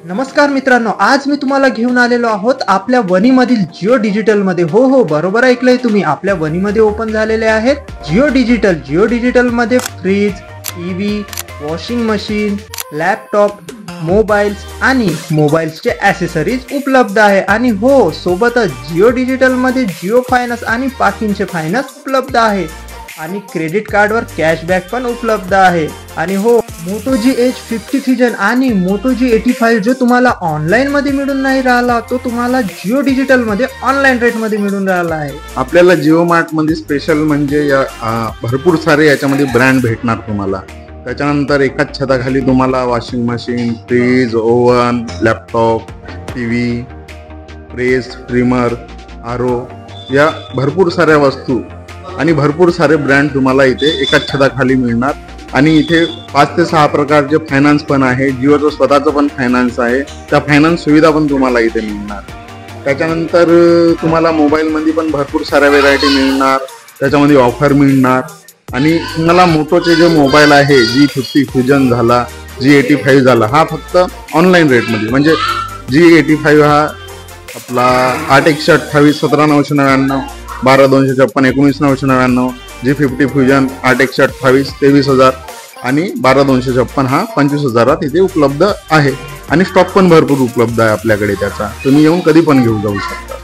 नमस्कार मित्रांनो, आज मी तुम्हाला घेऊन आलेलो आहोत आपल्या वनीमधील जिओ डिजिटल मध्ये। हो बरोबर ऐकलंय तुम्ही, आपल्या वनीमध्ये ओपन झालेले आहेत जिओ डिजिटल। जिओ डिजिटल मध्ये fridge, TV, washing machine, laptop, mobiles आणि मोबाईल्सचे ॲक्सेसरीज उपलब्ध आहे। आणि हो, सोबतच जिओ डिजिटल मध्ये जिओ फायनान्स आणि बाकींचे फायनान्स उपलब्ध आहे आणि क्रेडिट कार्डवर कॅशबॅक पण उपलब्ध आहे। आणि हो, मोटो G50 फ्युजन आणि मोटो G85 जो तुम्हाला ऑनलाईन मध्ये मिळून नाही राहिला, तो तुम्हाला जिओ डिजिटल मध्ये ऑनलाईन रेट मध्ये मिळून राहिला आहे। आपल्याला जिओ मार्ट मध्ये स्पेशल म्हणजे भरपूर सारे याच्यामध्ये ब्रँड भेटणार तुम्हाला। त्याच्यानंतर एकाच छताखाली तुम्हाला washing machine, fridge, oven, laptop, TV, press, trimmer, R O या भरपूर साऱ्या वस्तू आणि भरपूर सारे ब्रँड तुम्हाला इथे एकाच छताखाली मिळणार। आणि इथे 5 ते 6 प्रकारचे फायनान्स पण आहे। जिओचं स्वतःचं पण फायनान्स आहे, त्या फायनान्स सुविधा पण तुम्हाला इथे मिळणार। त्याच्यानंतर तुम्हाला मोबाईलमध्ये पण भरपूर साऱ्या व्हेरायटी मिळणार, त्याच्यामध्ये ऑफर मिळणार। आणि तुम्हाला मोटोचे जे मोबाईल आहे, G50 फ्युजन झाला, G85 झाला, हा फक्त ऑनलाईन रेटमध्ये म्हणजे G85 हा आपला 8/128 17,999, 12,256 19,999, G50 फ्युजन 8/128 23,000 आणि 12,256 हा 25,000 इथे उपलब्ध आहे। आणि स्टॉक पण भरपूर उपलब्ध आहे आपल्याकडे त्याचा, तुम्ही येऊन कधी पण घेऊन जाऊ शकता।